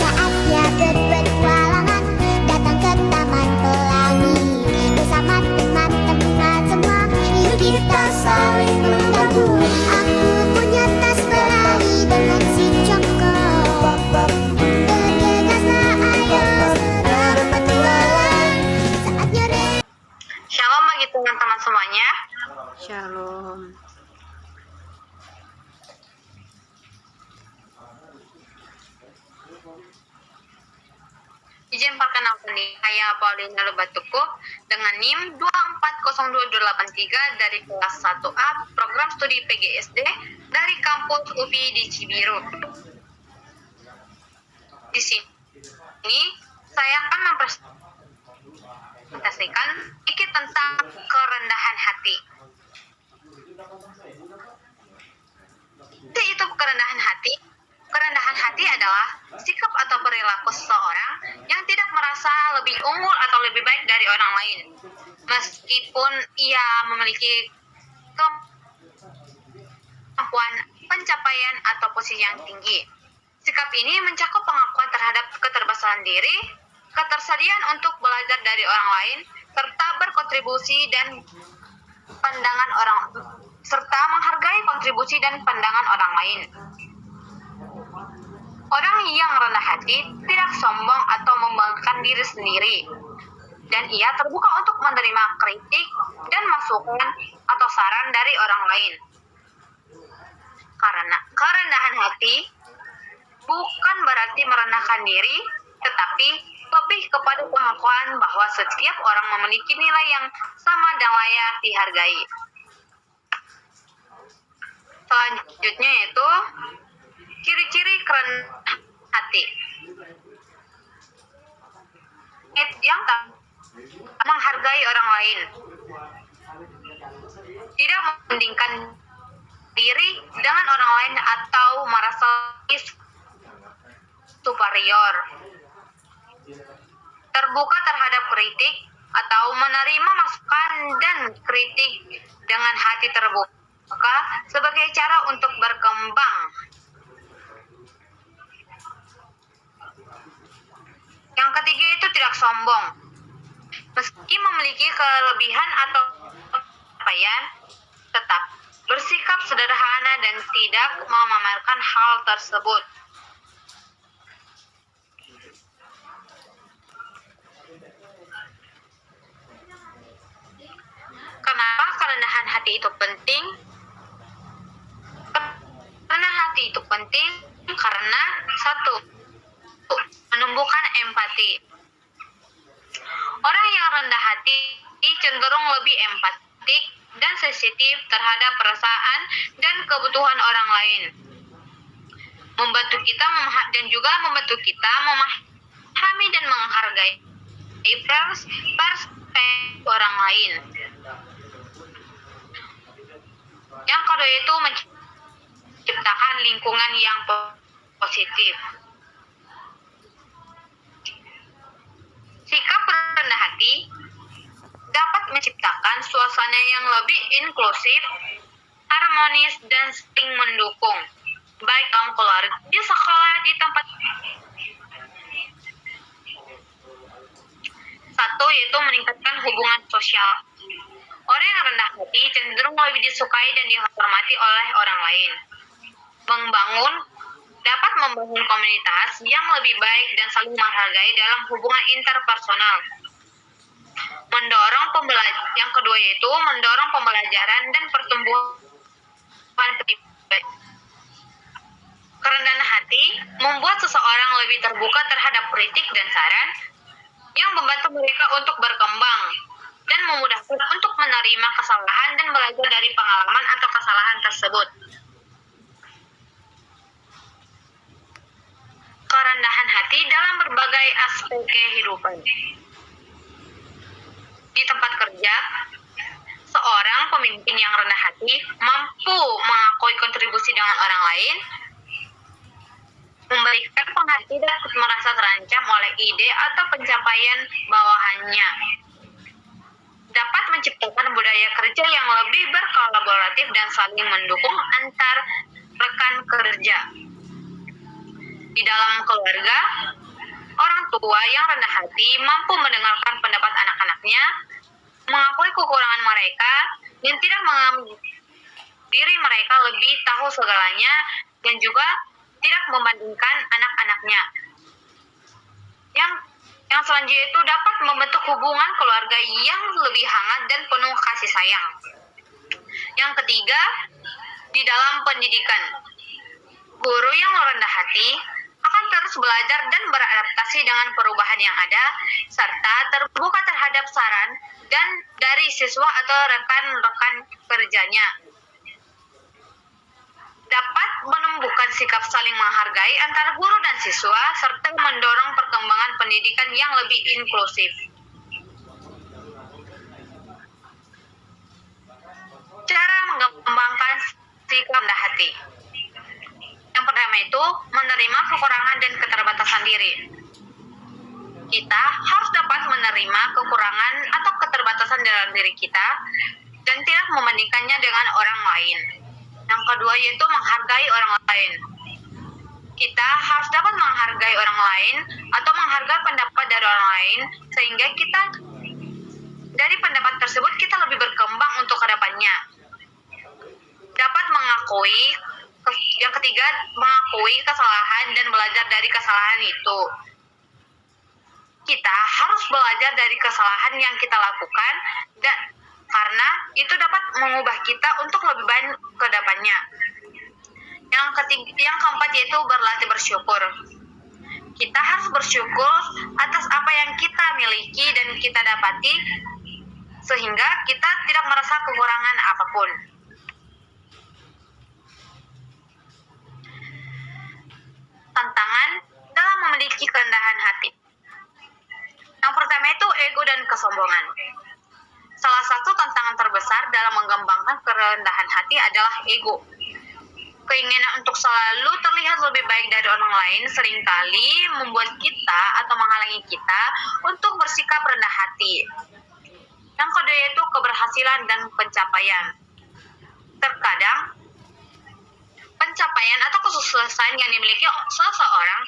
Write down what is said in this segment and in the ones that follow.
Saatnya berpetualangan, datang ke Taman Pelangi. Bersama teman-teman semua, yuk kita saling membantu. Aku punya tas berlari dengan si Joko. Bergegaslah ayo berpetualang. Saatnya Shalom bagi teman-teman semuanya. Shalom. Izin perkenalkan diri, saya Paulina Lubatuko dengan NIM 2402283 dari kelas 1A program studi PGSD dari kampus UPI di Cibiru. Di sini saya akan mempresentasikan sedikit tentang kerendahan hati. Itu kerendahan hati. Kerendahan hati adalah sikap atau perilaku seseorang yang tidak merasa lebih unggul atau lebih baik dari orang lain, meskipun ia memiliki kemampuan, pencapaian, atau posisi yang tinggi. Sikap ini mencakup pengakuan terhadap keterbatasan diri, ketersediaan untuk belajar dari orang lain, serta berkontribusi dan serta menghargai kontribusi dan pandangan orang lain. Orang yang rendah hati tidak sombong atau membanggakan diri sendiri, dan ia terbuka untuk menerima kritik dan masukan atau saran dari orang lain. Karena kerendahan hati bukan berarti merendahkan diri, tetapi lebih kepada pengakuan bahwa setiap orang memiliki nilai yang sama dan layak dihargai. Selanjutnya yaitu ciri-ciri kerendahan hati. Yang menghargai orang lain, tidak membandingkan diri dengan orang lain atau merasa superior, terbuka terhadap kritik atau menerima masukan dan kritik dengan hati terbuka sebagai cara untuk berkembang. Yang ketiga itu tidak sombong. Meski memiliki kelebihan atau capaian, tetap bersikap sederhana dan tidak memamerkan hal tersebut. Kenapa kerendahan hati itu penting? Kerendahan hati itu penting karena satu, menumbuhkan empati. Orang yang rendah hati cenderung lebih empatik dan sensitif terhadap perasaan dan kebutuhan orang lain. Membantu kita memahami dan menghargai perspektif orang lain. Yang kedua itu menciptakan lingkungan yang positif. Sikap rendah hati dapat menciptakan suasana yang lebih inklusif, harmonis, dan saling mendukung, baik dalam keluarga, di sekolah, di tempat. Satu yaitu meningkatkan hubungan sosial. Orang yang rendah hati cenderung lebih disukai dan dihormati oleh orang lain. Dapat membangun komunitas yang lebih baik dan saling menghargai dalam hubungan interpersonal. Yang kedua yaitu mendorong pembelajaran dan pertumbuhan pribadi. Kerendahan hati membuat seseorang lebih terbuka terhadap kritik dan saran yang membantu mereka untuk berkembang dan memudahkan untuk menerima kesalahan dan belajar dari pengalaman atau kesalahan tersebut. Kerendahan hati dalam berbagai aspek kehidupan. Di tempat kerja, seorang pemimpin yang rendah hati mampu mengakui kontribusi dengan orang lain, memberikan penghati dan merasa terancam oleh ide atau pencapaian bawahannya. Dapat menciptakan budaya kerja yang lebih berkolaboratif dan saling mendukung antar rekan kerja. Di dalam keluarga, orang tua yang rendah hati mampu mendengarkan pendapat anak-anaknya, mengakui kekurangan mereka, dan tidak menganggap diri mereka lebih tahu segalanya, dan juga tidak membandingkan anak-anaknya. Yang selanjutnya itu dapat membentuk hubungan keluarga yang lebih hangat dan penuh kasih sayang. Yang ketiga, di dalam pendidikan, guru yang rendah hati akan terus belajar dan beradaptasi dengan perubahan yang ada, serta terbuka terhadap saran dan dari siswa atau rekan-rekan kerjanya. Dapat menumbuhkan sikap saling menghargai antara guru dan siswa, serta mendorong perkembangan pendidikan yang lebih inklusif. Cara mengembangkan sikap rendah hati. Yang pertama itu, menerima kekurangan dan keterbatasan diri. Kita harus dapat menerima kekurangan atau keterbatasan dalam diri kita dan tidak membandingkannya dengan orang lain. Yang kedua yaitu menghargai orang lain. Kita harus dapat menghargai orang lain atau menghargai pendapat dari orang lain sehingga kita dari pendapat tersebut kita lebih berkembang untuk kedepannya. Dapat mengakui, yang ketiga mengakui kesalahan dan belajar dari kesalahan itu. Kita harus belajar dari kesalahan yang kita lakukan dan karena itu dapat mengubah kita untuk lebih baik ke depannya. Yang keempat yaitu berlatih bersyukur. Kita harus bersyukur atas apa yang kita miliki dan kita dapati sehingga kita tidak merasa kekurangan apapun. Tantangan dalam memiliki kerendahan hati. Yang pertama itu ego dan kesombongan. Salah satu tantangan terbesar dalam mengembangkan kerendahan hati adalah ego. Keinginan untuk selalu terlihat lebih baik dari orang lain seringkali membuat kita atau menghalangi kita untuk bersikap rendah hati. Yang kedua yaitu keberhasilan dan pencapaian. Terkadang, pencapaian atau kesuksesan yang dimiliki seseorang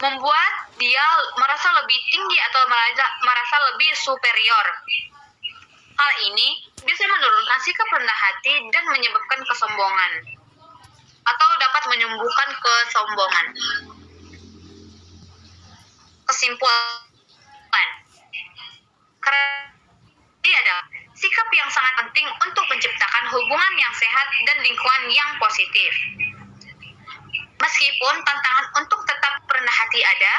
membuat dia merasa lebih tinggi atau merasa lebih superior. Hal ini bisa menurunkan sikap rendah hati dan menyebabkan kesombongan atau dapat menyembuhkan kesombongan. Kesimpulan, ini adalah sikap yang sangat penting untuk menciptakan hubungan yang sehat dan lingkungan yang positif. Meskipun tantangan untuk tetap rendah hati ada,